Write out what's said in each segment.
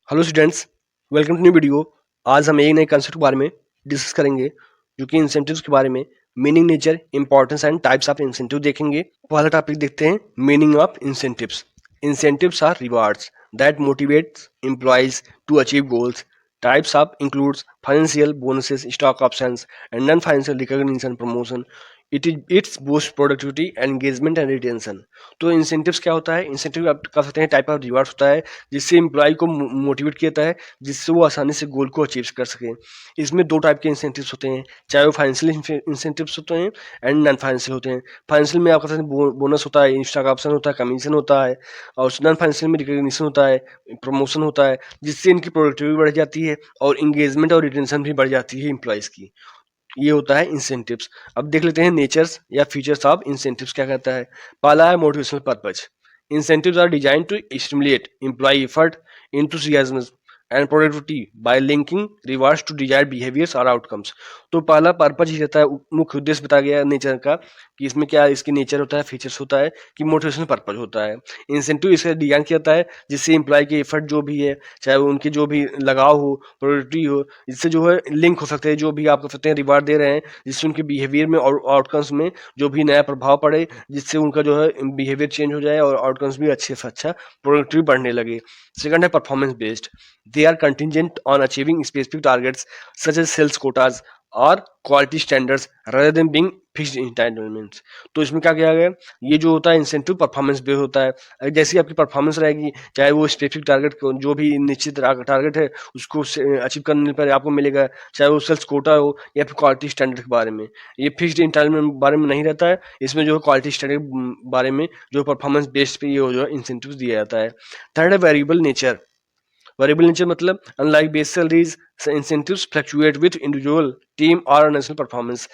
Hello students, welcome to new video. आज हम एक नए कंसेप्ट के बारे में डिस्कस करेंगे जो कि इंसेंटिव्स के बारे में। Meaning, nature, importance and types of incentive देखेंगे। पहला टॉपिक देखते हैं, meaning of incentives. Incentives are rewards that motivates employees to achieve goals. Types of includes financial bonuses, stock options and non financial recognition, promotion. Its boost productivity, engagement and retention. तो incentives क्या होता है? Incentive आप कर सकते हैं type of rewards होता है जिससे एम्प्लॉय को मोटिवेट किया जाता है, जिससे वो आसानी से गोल को अचीव कर सकें। इसमें दो टाइप के इंसेंटिव्स होते हैं, चाहे वो फाइनेंशियल इंसेंटिव्स होते हैं एंड नॉन फाइनेंशियल होते हैं। फाइनेंशियल में आपका बोनस होता है, स्टॉक ऑप्शन होता है, कमीशन होता है, और नॉन फाइनेंशियल में रिकग्निशन होता है, प्रमोशन होता है, जिससे इनकी प्रोडक्टिविटी बढ़ जाती है और इंगेजमेंट और रिटेंशन भी बढ़ जाती है एम्प्लॉयज़ की। ये होता है इंसेंटिव्स। अब देख लेते हैं नेचर्स या फीचर्स ऑफ इंसेंटिव्स क्या कहता है। पहला है motivational purpose. Incentives are design to stimulate employee effort, enthusiasm and productivity by linking rewards to desired behaviours और आउटकम्स। तो पहला पर्पज ही रहता है, मुख्य उद्देश्य बताया गया नेचर का कि इसमें क्या इसकी नेचर होता है, फीचर्स होता है कि मोटिवेशनल पर्पज होता है। इंसेंटिव इसका डिजाइन किया जाता है जिससे एम्प्लॉय के एफर्ट जो भी है, चाहे वो उनके जो भी लगाव हो, प्रोडक्टिविटी हो, इससे जो है लिंक हो सकते हैं, जो भी आप कर सकते हैं रिवार्ड दे रहे हैं, जिससे उनके बिहेवियर में और आउटकम्स में जो भी नया प्रभाव पड़े, जिससे उनका जो है बिहेवियर चेंज हो जाए और आउटकम्स भी अच्छे से अच्छा प्रोडक्टिविटी बढ़ने लगे। सेकंड है performance based. They are contingent on achieving specific targets such as sales quotas और quality standards rather than being fixed entitlements। तो इसमें क्या किया गया, ये जो होता है इंसेंटिव परफॉर्मेंस बेस्ड होता है। जैसी आपकी परफॉर्मेंस रहेगी, चाहे वो स्पेसिफिक टारगेट को, जो भी निश्चित टारगेट है उसको अचीव करने पर आपको मिलेगा, चाहे वो सेल्स कोटा हो या फिर क्वालिटी स्टैंडर्ड के बारे में। ये फिक्स्ड इंटाइटलमेंट बारे में नहीं रहता है, इसमें जो है क्वालिटी स्टैंडर्ड बारे में जो परफॉर्मेंस बेस्ड पे ये जो है इंसेंटिव दिया जाता है। थर्ड है वेरिएबल नेचर। वेरिएबल नेचर मतलब unlike base salaries, incentives fluctuate with individual, team or national performance,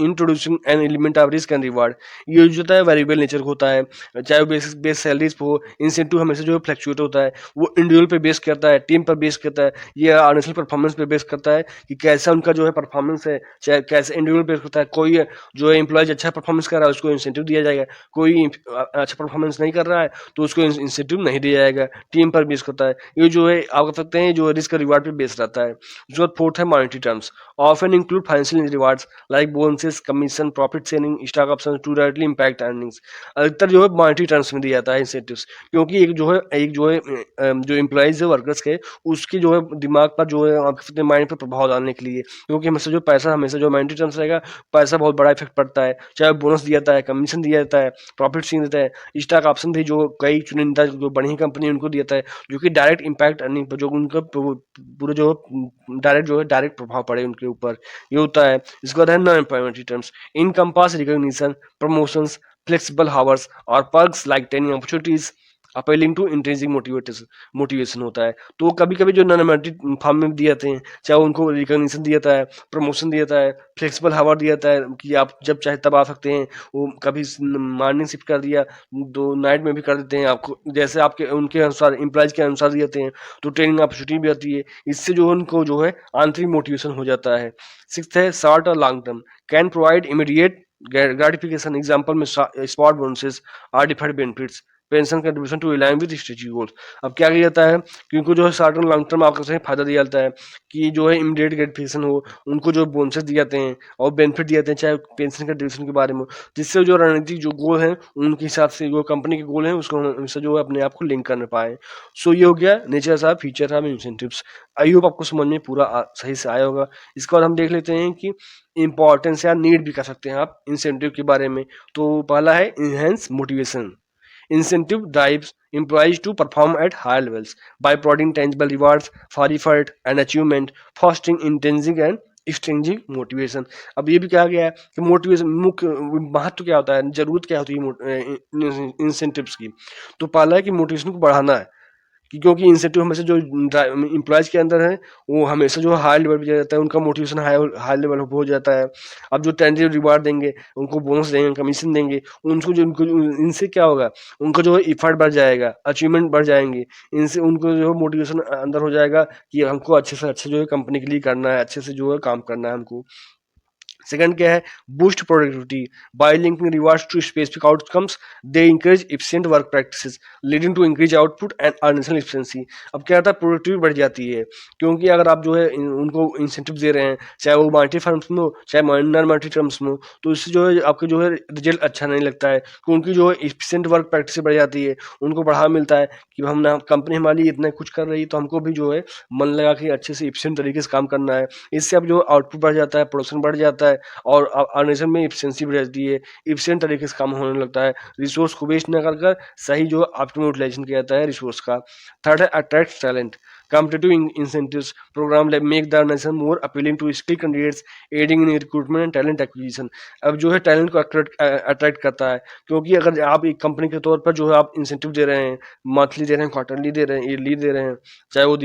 introducing an element of risk and reward। ये जो होता है वेरिएबल नेचर होता है, चाहे बेस बेस सैलरीज हो, इंसेंटिव हमेशा जो है फ्लक्चुएट होता है, वो इंडिविजुअल पे बेस करता है, टीम पर बेस करता है, ये नेशनल परफॉर्मेंस पे बेस करता है कि कैसा उनका जो है परफॉर्मेंस है, चाहे कैसे इंडिविजुअल बेस करता है। कोई जो है एम्प्लॉयज अच्छा परफॉर्मेंस कर रहा है उसको इंसेंटिव दिया जाएगा, कोई अच्छा परफॉर्मेंस नहीं कर रहा है तो उसको इंसेंटिव नहीं दिया जाएगा, टीम पर बेस करता है। ये जो है आप कह सकते हैं जो रिस्क रिवार्ड पे बेस रहता है। उसके बाद फोर्थ है monetary terms, often include financial rewards like bonuses, commission, profit sharing, stock option to directly impact earnings. अधिकतर जो है मॉनेटरी टर्म्स में दिया जाता है इंसेंटिव्स, क्योंकि एक जो है जो एम्प्लॉइज है वर्कर्स के, उसके जो है दिमाग पर जो है आप अपने माइंड पर प्रभाव डालने के लिए, क्योंकि हमेशा जो पैसा हमेशा जो मॉनेटरी टर्म्स रहेगा, पैसा बहुत बड़ा इफेक्ट पड़ता है। चाहे बोनस दिया जाता है, कमीशन दिया जाता है, प्रॉफिट शेयरिंग देता है, स्टॉक ऑप्शन भी जो कई चुनिंदा जो बड़ी कंपनी उनको दिया जाता है, जो कि डायरेक्ट इम्पैक्ट अर्निंग पर जो उनका पूरा जो डायरेक्ट प्रभाव पड़े उनके ऊपर, ये होता है। इसके बाद है non employment returns, encompass recognition, promotions, flexible hours और perks like training opportunities, appealing to increasing motivation होता है। तो कभी कभी जो नॉन एम्प्लॉयमेंट फॉर्म में दिए जाते हैं, चाहे उनको रिकॉग्निशन दिया जाता है, प्रमोशन दिया जाता है, फ्लेक्सिबल हावर दिया जाता है कि आप जब चाहे तब आ सकते हैं, वो कभी मॉर्निंग शिफ्ट कर दिया, दो नाइट में भी कर देते हैं आपको, जैसे आपके उनके अनुसार एम्प्लॉयज के अनुसार दिए जाते हैं। तो ट्रेनिंग अपॉर्चुनिटी भी आती है, इससे जो उनको जो है आंतरिक मोटिवेशन हो जाता है। सिक्स्थ है शॉर्ट और long term, can provide immediate gratification, example में स्पॉट बोनसेस और deferred benefits, pension contribution to align with strategic goals. अब क्या किया जाता है कि उनको जो है शॉर्ट और लॉन्ग टर्म आपको सही फायदा दिया जाता है कि जो है इमीडिएट ग्रेटिफिकेशन हो, उनको जो बोनसेस दिए जाते हैं और बेनिफिट दिए जाते हैं, चाहे पेंशन कंट्रीब्यूशन के बारे में हो, जिससे जो रणनीतिक जो गोल है उनके हिसाब से जो कंपनी के गोल हैं उसको हमेशा जो है अपने आप को लिंक कर पाए। सो ये हो गया नेचर साहब, फीचर साहब, इंसेंटिव्स। आई होप आपको समझ में पूरा सही से आया होगा। इसके बाद हम देख लेते हैं कि इंपॉर्टेंस या नीड भी कर सकते हैं आप इंसेंटिव के बारे में। तो पहला है enhance motivation. Incentive drives employees to perform at higher levels by providing tangible rewards for effort and achievement, fostering intrinsic and extrinsic motivation। अब ये भी कहा गया है कि मोटिवेशन मुख्य महत्व क्या होता है, जरूरत क्या होती है इंसेंटिव्स की। तो पहला है कि मोटिवेशन को बढ़ाना है, क्योंकि इंसेंटिव हमेशा जो एम्प्लॉयज के अंदर है वो हमेशा जो हाई लेवल पे जाता है, उनका मोटिवेशन हाई हाई लेवल हो जाता है। अब जो टेंजिबल रिवार्ड देंगे, उनको बोनस देंगे, कमीशन देंगे, उनको इनसे क्या होगा, उनका जो है इफर्ट बढ़ जाएगा, अचीवमेंट बढ़ जाएंगे, इनसे उनको जो है मोटिवेशन अंदर हो जाएगा कि हमको अच्छे से अच्छे जो है कंपनी के लिए करना है, अच्छे से जो है काम करना है हमको। सेकंड क्या है, boost productivity by linking rewards to specific outcomes, they encourage efficient work practices leading to increase output and organisational efficiency. अब क्या होता है, प्रोडक्टिविटी बढ़ जाती है, क्योंकि अगर आप जो है उनको इंसेंटिव दे रहे हैं, चाहे वो मॉनेटरी फर्म्स में हो चाहे नॉन मॉनेटरी टर्म्स में हो, तो इससे जो है आपके जो है रिजल्ट अच्छा नहीं लगता है, क्योंकि जो है एफिशिएंट वर्क प्रैक्टिस बढ़ जाती है, उनको बढ़ावा मिलता है कि हम ना कंपनी हमारी इतना कुछ कर रही है तो हमको भी जो है मन लगा के अच्छे से एफिशिएंट तरीके से काम करना है। इससे अब जो आउटपुट बढ़ जाता है, प्रोडक्शन बढ़ जाता है और ऑर्गेनाइजेशन में एफिशिएंसी बढ़ जाती है, एफिशिएंट तरीके से काम होने लगता है, रिसोर्स को वेस्ट न कर कर सही जो ऑप्टिमम यूटिलाइजेशन किया जाता है रिसोर्स का। थर्ड है attract talent, competitive incentives program like make the organization more appealing to skill candidates, aiding in recruitment and talent acquisition। अब जो है टैलेंट को अट्रैक्ट करता है, क्योंकि अगर आप एक कंपनी के तौर पर जो है आप इंसेंटिव दे रहे हैं, मंथली दे रहे हैं, क्वार्टरली दे रहे हैं, ईयरली दे रहे हैं, चाहे वो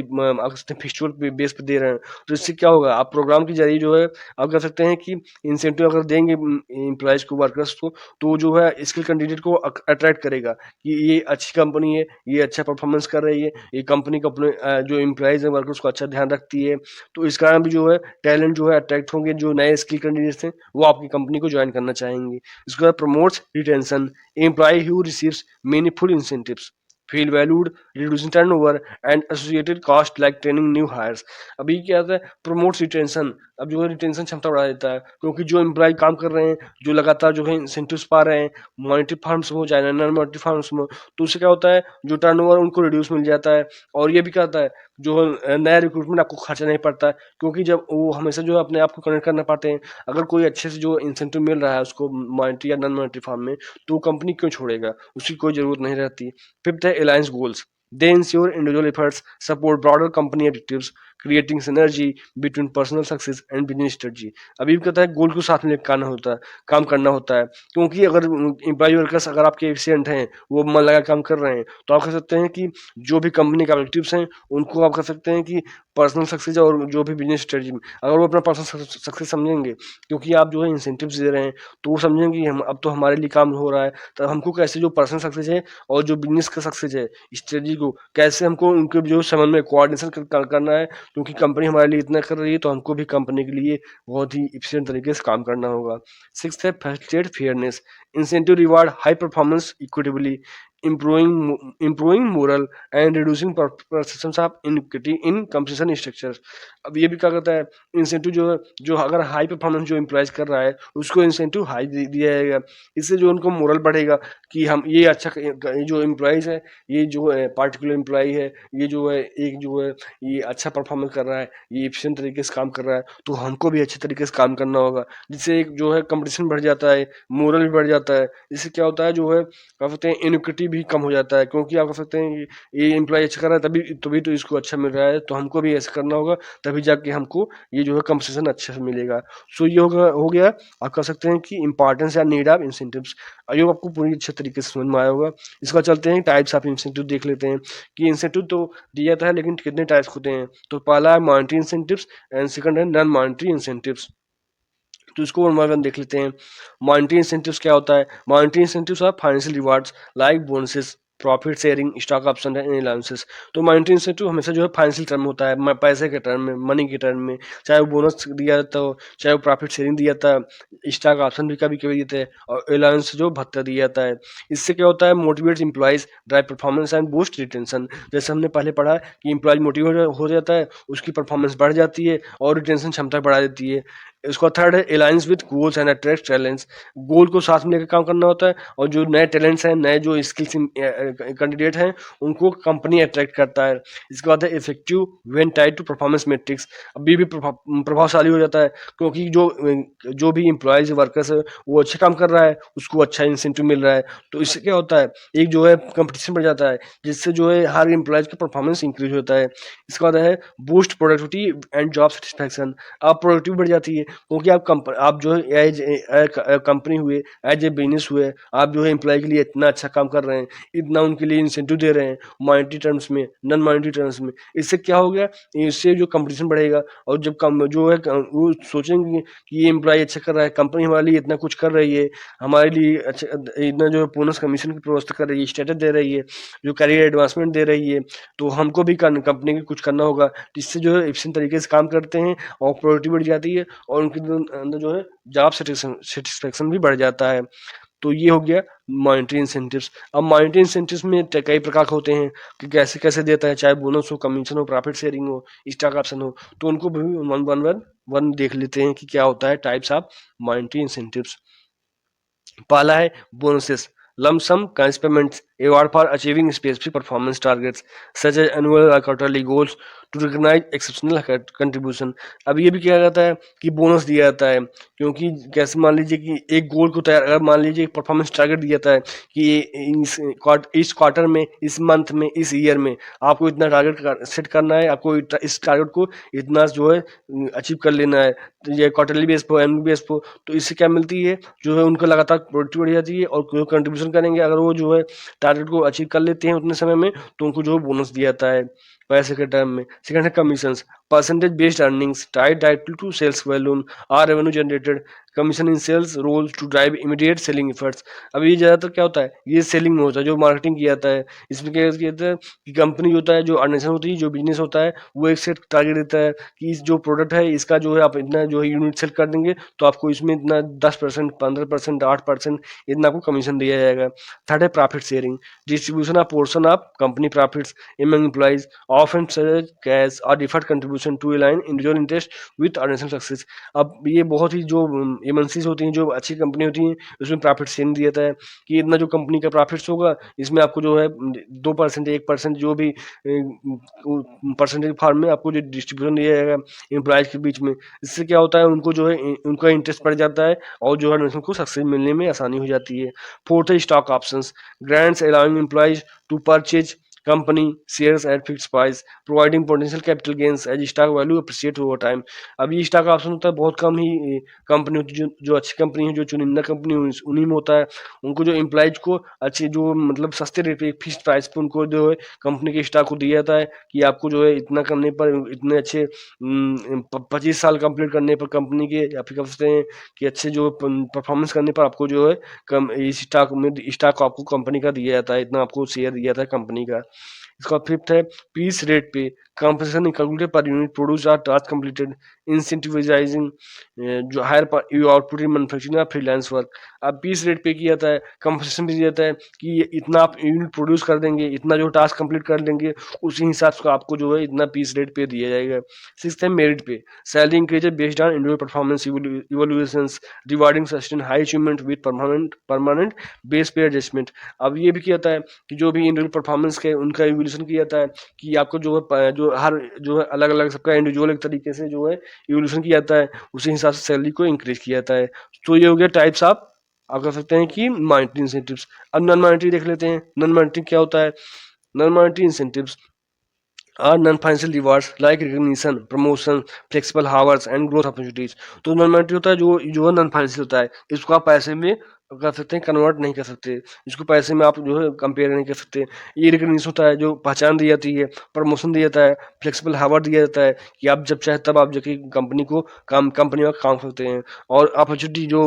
फिक्चुअल बेस पे दे रहे हैं, तो इससे क्या होगा, आप प्रोग्राम के जरिए जो है आप कर सकते हैं कि इंसेंटिव अगर देंगे एम्प्लॉयज़ को, वर्कर्स को, तो जो है स्किल कैंडिडेट को अट्रैक्ट करेगा कि ये अच्छी कंपनी है, ये अच्छा परफॉर्मेंस कर रही है, ये कंपनी को अपने जो एम्प्लॉयज़ हैं, वर्कर्स को अच्छा ध्यान रखती है, तो इस कारण भी जो है टैलेंट जो है अट्रैक्ट होंगे, जो नए स्किल कैंडिडेट्स हैं वो आपकी कंपनी को ज्वाइन करना चाहेंगे। इसके बाद promotes retention, employee who receives meaningful incentives feel valued, reducing turnover and associated cost like training new hires. अभी क्या होता है, प्रमोट्स रिटेंशन, अब जो है रिटेंशन क्षमता बढ़ा देता है, क्योंकि जो एम्प्लॉय काम कर रहे हैं, जो लगातार जो है इंसेंटिव्स पा रहे हैं, मॉनेटरी फर्म्स में हो चाहे नॉन मॉनेटरी फर्म्स में हो, तो उससे क्या होता है, जो टर्नओवर उनको रिड्यूस मिल जाता है। और ये भी क्या होता है, जो नया रिक्रूटमेंट आपको खर्चा नहीं पड़ता है, क्योंकि जब वो हमेशा जो है अपने आप को कनेक्ट करना पाते हैं, अगर कोई अच्छे से जो इंसेंटिव मिल रहा है उसको मॉनेटरी या नॉन मॉनेटरी फॉर्म में, तो कंपनी क्यों छोड़ेगा, उसकी कोई ज़रूरत नहीं रहती। फिफ्थ है alliance goals, they ensure individual efforts support broader company objectives, creating synergy between personal success and business strategy. अभी भी कहता है गोल को साथ में लेकर काम करना होता है, क्योंकि अगर एम्प्लॉय वर्कर्स अगर आपके एफिशिएंट हैं, वो मन लगा काम कर रहे हैं, तो आप कह सकते हैं कि जो भी कंपनी के ऑब्जेक्टिव्स हैं उनको आप कह सकते हैं कि पर्सनल सक्सेस और जो भी बिजनेस स्ट्रेटजी में अगर वो अपना पर्सनल सक्सेस समझेंगे, क्योंकि आप जो है इंसेंटिव्स दे रहे हैं, तो वो समझेंगे कि हम अब तो हमारे लिए काम हो रहा है, तो हमको कैसे जो पर्सनल सक्सेस है और जो बिजनेस का सक्सेस है, स्ट्रेटजी को कैसे हमको उनके जो समन्वय कोऑर्डिनेशन करना है, क्योंकि कंपनी हमारे लिए इतना कर रही है, तो हमको भी कंपनी के लिए बहुत ही एफिशिएंट तरीके से काम करना होगा। सिक्स्थ है facilitate fairness, incentive reward high performance equitably, improving moral and reducing perceptions of inequity in compensation structures। अब ये भी क्या करता है, इंसेंटिव जो है, जो अगर हाई परफॉर्मेंस जो एम्प्लॉयज कर रहा है उसको इंसेंटिव हाई दिया जाएगा, इससे जो उनको मोरल बढ़ेगा कि हम ये अच्छा ये जो एम्प्लॉयज है, ये जो है पार्टिकुलर एम्प्लॉय है, ये जो है एक जो है ये अच्छा परफॉर्मेंस कर रहा है, ये एफिशिएंट तरीके से काम कर रहा है, तो हमको भी अच्छे तरीके से काम करना होगा, जिससे एक जो है कंपटीशन बढ़ जाता है, मोरल भी बढ़ जाता है। इससे क्या होता है, जो है कह सकते हैं इनइक्विटी भी कम हो जाता है, क्योंकि आप कह सकते हैं कि ये एम्प्लॉय अच्छा कर रहा है तभी तभी तो इसको अच्छा मिल रहा है, तो हमको भी ऐसा करना होगा, तभी जाके हमको ये जो है कंपनसेशन अच्छे से मिलेगा। सो ये हो गया आप कह सकते हैं कि इंपॉर्टेंस या need of incentives. I hope आपको पूरी अच्छे तरीके से समझ में आया होगा। इसका चलते हैं टाइप्स ऑफ इंसेंटिव देख लेते हैं कि इंसेंटिव तो दिया जाता है, लेकिन कितने टाइप्स होते हैं। तो पहला है मॉनेटरी इंसेंटिव्स एंड सेकंड है नॉन मॉनेटरी इंसेंटिव्स। तो इसको वन बाय वन देख लेते हैं। मॉनेटरी इंसेंटिव्स क्या होता है, monetary incentives are financial rewards like bonuses, profit sharing, stock option and allowances. तो मॉनेटरी इंसेंटिव हमेशा जो है फाइनेंशियल टर्म होता है, पैसे के टर्म में, मनी के टर्म में, चाहे वो बोनस दिया जाता हो, चाहे वो प्रॉफिट शेयरिंग दिया जाता है, स्टॉक ऑप्शन भी कभी कभी देते हैं, और अलाउंस जो भत्ता दिया जाता है। इससे क्या होता है, motivate employees, drive performance and boost retention. जैसे हमने पहले पढ़ा कि एम्प्लॉय मोटिवेट हो जाता है, उसकी परफॉर्मेंस बढ़ जाती है और रिटेंशन क्षमता बढ़ा देती है। इसका थर्ड है alliance with goals and attract talents. Goal को साथ में लेकर काम करना होता है, और जो नए टैलेंट्स हैं, नए जो स्किल्स कैंडिडेट हैं, उनको कंपनी अट्रैक्ट करता है। इसके बाद है effective when tied to performance metrics. अभी भी प्रभावशाली हो जाता है, क्योंकि जो भी एम्प्लॉयज वर्कर्स है वो अच्छा काम कर रहा है, उसको अच्छा इंसेंटिव मिल रहा है, तो इससे क्या होता है, एक जो है कंपटीशन बढ़ जाता है, जिससे जो है हर एम्प्लॉयज का परफॉर्मेंस इंक्रीज होता है। इसके बाद है boost productivity and job satisfaction. आप प्रोडक्टिविटी बढ़ जाती है, क्योंकि आप जो है एज कंपनी हुए, एज ए बिजनेस हुए, आप जो है एम्प्लॉय के लिए इतना अच्छा काम कर रहे हैं, इतना उनके लिए इंसेंटिव दे रहे हैं, मॉनेटरी टर्म्स में, नॉन मॉनेटरी टर्म्स में। इससे क्या हो गया, इससे जो कंपटीशन बढ़ेगा, और जब कम जो है वो सोचेंगे कि ये एम्प्लॉय अच्छा कर रहा है, कंपनी हमारे लिए इतना कुछ कर रही है, हमारे लिए अच्छा इतना जो है बोनस कमीशन की व्यवस्था कर रही है, स्टेटस दे रही है, जो करियर एडवांसमेंट दे रही है, तो हमको भी कंपनी के कुछ करना होगा, जिससे जो है एफिशिएंट तरीके से काम करते हैं और प्रोडक्टिविटी बढ़ जाती है, और उनके अंदर जो है जॉब सेटिस्फेक्शन भी बढ़ जाता है। तो ये हो गया मॉनेटरी इंसेंटिव्स। अब मॉनेटरी इंसेंटिव्स में कई प्रकार के होते हैं कि कैसे कैसे देता है, चाहे बोनस हो, कमीशन हो, प्रॉफिट शेयरिंग हो, स्टॉक ऑप्शन हो, तो उनको भी वन देख लेते हैं कि क्या होता है टाइप्स ऑफ मॉनेटरी इंसेंटिव्स। पहला है bonuses, lump sum cash payments, award for achieving specific performance targets such as annual or quarterly goals to recognize exceptional contribution। अब ये भी किया जाता है कि बोनस दिया जाता है, क्योंकि कैसे मान लीजिए कि एक गोल को तैयार, अगर मान लीजिए परफॉर्मेंस टारगेट दिया जाता है कि इस क्वार्टर में, इस मंथ में, इस ईयर में आपको इतना टारगेट सेट करना है, आपको इस टारगेट को इतना जो है अचीव कर लेना है, तो ये क्वार्टरली बेस पर, एनुअल बेस पर, तो इससे क्या मिलती है, जो है उनको लगातार प्रोडक्टिविटी बढ़ जाती है, और जो कंट्रीब्यूशन करेंगे, अगर वो जो है टारगेट को अचीव कर लेते हैं उतने समय में, तो उनको जो है बोनस दिया जाता है पैसे के टर्म में। सेकंड है commissions, percentage based earnings tied directly to sales volume or revenue generated, commission in sales roles to drive immediate selling efforts. अब ये ज़्यादातर क्या होता है, ये सेलिंग में होता है, जो मार्केटिंग किया जाता है। इसमें क्या किया जाता है कि कंपनी होता है, जो ऑर्गेनाइजेशन होती है, जो बिजनेस होता है, वो एक सेट टारगेट देता है कि इस जो प्रोडक्ट है इसका जो है आप इतना जो है यूनिट सेल कर देंगे तो आपको इसमें इतना 10%, 15%, 8% इतना आपको कमीशन दिया जाएगा। थर्ड है profit sharing, distribution of portion of company profits among employees often such cash और deferred contribution to align individual interest with organisation success. अब ये बहुत ही जो एमएनसीज होती हैं, जो अच्छी कंपनी होती हैं, उसमें प्रॉफिट शेयरिंग दिया जाता है कि इतना जो कंपनी का प्रॉफिट्स होगा, इसमें आपको जो है 2%, 1% जो भी परसेंटेज फॉर्म में आपको जो डिस्ट्रीब्यूशन दिया जाएगा एम्प्लॉयज के बीच में। इससे क्या होता है, उनको जो है उनका इंटरेस्ट बढ़ जाता है और जो है उनको सक्सेस मिलने में आसानी हो जाती है। फोर्थ है stock options, grants allowing employees to purchase company shares at fixed price providing potential capital gains as stock value appreciate over time। अब ये स्टॉक ऑप्शन होता है बहुत कम ही कंपनी होती है, जो अच्छी कंपनी है, जो चुनिंदा कंपनी उन्हीं में होता है। उनको जो एम्प्लॉयज को अच्छे जो मतलब सस्ते रेट पे फिक्स प्राइस पे उनको जो है कंपनी के स्टॉक को दिया जाता है कि आपको जो है इतना करने पर, इतने अच्छे 25 साल कंप्लीट करने पर कंपनी के, या फिर कह सकते हैं कि अच्छे जो परफॉर्मेंस करने पर आपको जो है कम इस स्टॉक आपको कंपनी का दिया जाता है, इतना आपको शेयर दिया जाता है कंपनी का। इसका फिफ्थ है पीस रेट पे, compensation calculated per unit produced or task completed, incentivizing जो higher you output in manufacturing या फ्रीलांस वर्क। अब पीस रेट पे किया जाता है, कंपनसेशन भी दिया जाता है कि ये इतना आप यूनिट प्रोड्यूस कर देंगे, इतना जो टास्क कंप्लीट कर देंगे, उसी हिसाब से आपको जो है इतना पीस रेट पे दिया जाएगा। सिक्स्थ है मेरिट पे, salary increase based on individual performance evolutions rewarding sustain high achievement with permanent base पे एडजस्टमेंट। अब ये भी किया जाता है कि जो भी इंडिविजुअल परफॉर्मेंस के उनका इवोल्यूशन किया जाता है कि आपको जो है जो हर जो है अलग अलग सबका इंडिविजुअल एक तरीके से जो है इवोल्यूशन किया जाता है, उसी हिसाब से सैलरी को इंक्रीज किया जाता है। तो ये हो गया टाइप्स ऑफ, आप कह सकते हैं कि मॉनेटरी इंसेंटिव्स। अब नॉन मॉनेटरी देख लेते हैं। नॉन मॉनेटरी क्या होता है, non monetary incentives are non financial rewards like recognition, promotion, flexible hours and growth opportunities. तो नॉन मॉनेटरी होता है जो है नॉन फाइनेंशियल होता है, इसको आप पैसे में कर सकते हैं, कन्वर्ट नहीं कर सकते, इसको पैसे में आप जो है कंपेयर नहीं कर सकते। ये रिकग्निशन होता है जो पहचान दी जाती है, प्रमोशन दिया जाता है, फ्लेक्सिबल हावर दिया जाता है कि आप जब चाहे तब आप जाके कंपनी को कंपनी में काम करते हैं, और अपॉर्चुनिटी जो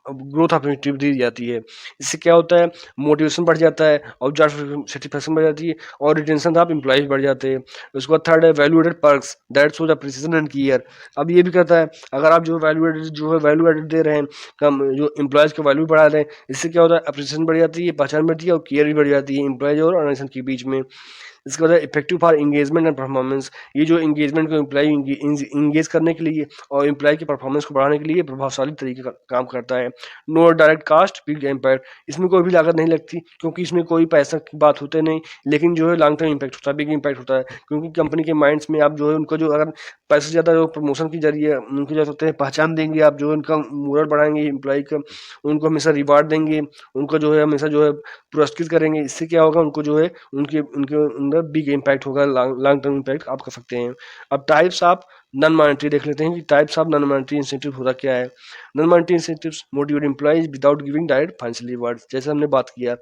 ग्रोथ अपॉर्चुनिटी दी जाती है। इससे क्या होता है, मोटिवेशन बढ़ जाता है और जॉब सेटिस्फेक्शन बढ़ जाती है और रिटेंशन ऑफ एम्प्लॉयज बढ़ जाते हैं। उसके बाद थर्ड है value added perks that shows precision and care. अब ये भी कहता है अगर आप जो वैल्यू एडेड दे रहे हैं, कम जो एम्प्लॉयज को वैल्यू बढ़ा रहे हैं, इससे क्या होता है, अप्रिसिएशन बढ़ जाती है, पहचान बढ़ती है और केयर भी बढ़ जाती है एम्प्लॉयज और ऑर्गेनाइजेशन के बीच में। इसके बाद effective for engagement and performance, ये जो एंगेजमेंट को एम्प्लॉय इंगेज करने के लिए और एम्प्लॉय की परफॉर्मेंस को बढ़ाने के लिए प्रभावशाली तरीके का काम करता है। No direct cost big empire, इसमें कोई भी लागत नहीं लगती क्योंकि इसमें कोई पैसा की बात होते नहीं, लेकिन जो है लॉन्ग टर्म इम्पैक्ट होता है, बिग इम्पैक्ट होता है, क्योंकि कंपनी के माइंड्स में आप जो है उनको जो अगर पैसे से ज़्यादा जो प्रमोशन के जरिए उनको जो सकते हैं पहचान देंगे, आप जो है उनका मोरल बढ़ाएंगे एम्प्लॉय का, उनको हमेशा रिवार्ड देंगे, उनको जो है हमेशा जो है पुरस्कृत करेंगे, इससे क्या होगा, उनको जो है उनके उनके अंदर बिग इम्पैक्ट होगा, लॉन्ग टर्म इम्पैक्ट आप कर सकते हैं। अब टाइप्स ऑफ नॉन मॉनेटरी देख लेते हैं कि types of non monetary incentive होता क्या है। Non monetary incentives motivate employees without giving direct financial rewards, जैसे हमने बात किया।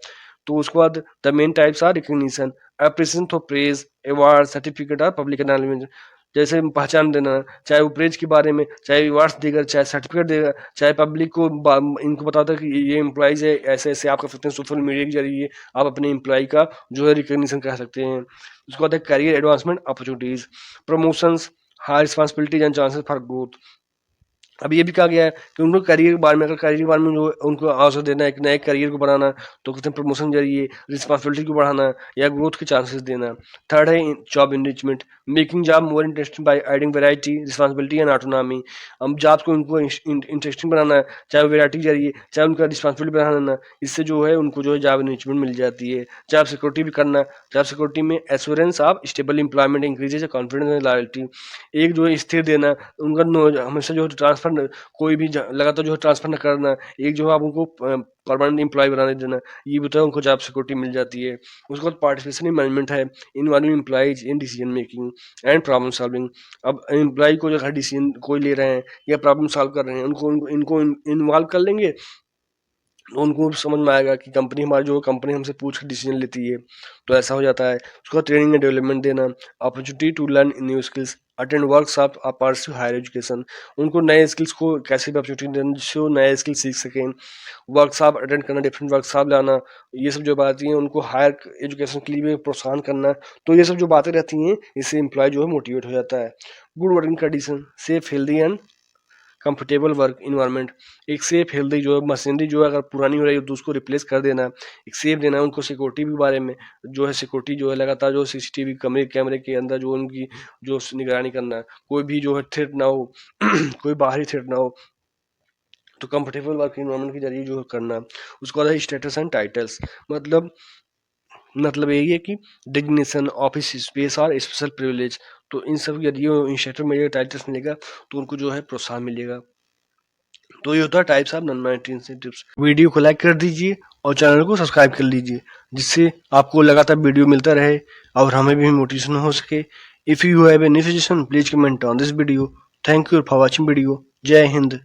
तो उसके बाद the main types are recognition, appreciation for praise, award, certificate और पब्लिक एनरोलमेंट। जैसे पहचान देना, चाहे वो प्रेज के बारे में, चाहे अवार्ड्स देगा, चाहे सर्टिफिकेट देगा, चाहे पब्लिक को इनको बताता है कि ये एम्प्लॉइज है, ऐसे ऐसे आप कर सकते हैं, सोशल मीडिया के जरिए आप अपने एम्प्लॉय का जो है रिकग्निशन कर सकते हैं। उसके बाद है career advancement opportunities, promotions, high responsibilities and chances for growth. अब ये भी कहा गया है कि उनको करियर के बारे में, अगर करियर के बारे में जो उनको अवसर देना है, एक नए करियर को बढ़ाना, तो कहते हैं प्रमोशन जरिए रिस्पॉन्सिबिलिटी को बढ़ाना या ग्रोथ के चांसेस देना। थर्ड है job enrichment, making job more interesting by adding variety, responsibility and autonomy. अब जॉब्स को उनको इंटरेस्टिंग बनाना है, चाहे वैरायटी के जरिए, चाहे उनका रिस्पॉन्सिबिलिटी बढ़ाना, इससे जो है उनको जो है जॉब इनरिचमेंट मिल जाती है। जॉब सिक्योरिटी भी करना, जॉब सिक्योरिटी में assurance of stable employment increases confidence and loyalty. एक जो है स्थिर देना, उनका हमेशा जो ट्रांसफर कोई भी लगातार जो है ट्रांसफर न करना, एक जो है आप उनको परमानेंट एम्प्लॉय बनाने देना, ये भी तो उनको जॉब सिक्योरिटी मिल जाती है। उसके बाद पार्टिसिपेशन इन मैनेजमेंट है, involving employees in decision making and problem solving. अब एम्प्लॉय को जो है डिसीजन कोई ले रहे हैं या प्रॉब्लम सॉल्व कर रहे हैं, इनको इन्वॉल्व कर लेंगे, तो उनको समझ में आएगा कि कंपनी हमारी जो कंपनी हमसे पूछ कर डिसीजन लेती है, तो ऐसा हो जाता है। उसका ट्रेनिंग एंड डेवलपमेंट देना, opportunity to learn new skills, attend workshop और परस्यू हायर एजुकेशन। उनको नए स्किल्स को कैसे भी अपॉर्चुनिटी देना जिससे वो नए स्किल सीख सकें। वर्कशॉप अटेंड करना, डिफरेंट वर्कशॉप लाना, ये सब जो बातें हैं उनको हायर एजुकेशन के लिए भी प्रोत्साहन करना। तो ये सब जो बातें रहती हैं, इससे एम्प्लॉय जो है मोटिवेट हो जाता है। Good working condition, safe healthy and comfortable work environment. एक सेफ हेल्दी जो है मशीनरी जो है अगर पुरानी हो रही है तो उसको रिप्लेस कर देना, एक सेफ देना। उनको सिक्योरिटी के बारे में जो है सिक्योरिटी जो है लगातार जो सीसीटीवी कैमरे के अंदर जो उनकी जो निगरानी करना, कोई भी जो है थ्रेट ना हो कोई बाहरी थ्रेट ना हो, तो कंफर्टेबल वर्क इन्वायरमेंट के जरिए जो है करना। उसके बाद है स्टेटस एंड टाइटल्स, मतलब यही है कि डिग्नेशन, ऑफिस स्पेस और स्पेशल प्रिविलेज। तो इन सब के जरिए इंस्ट्रक्टर मिलेगा, टाइटल्स मिलेगा, तो उनको जो है प्रोत्साहन मिलेगा। तो ये होता है types of non monetary incentives. Video को लाइक कर दीजिए और चैनल को सब्सक्राइब कर लीजिए, जिससे आपको लगातार वीडियो मिलता रहे और हमें भी मोटिवेशन हो सके। If you have any suggestion please comment on this video. Thank you for watching video. जय हिंद।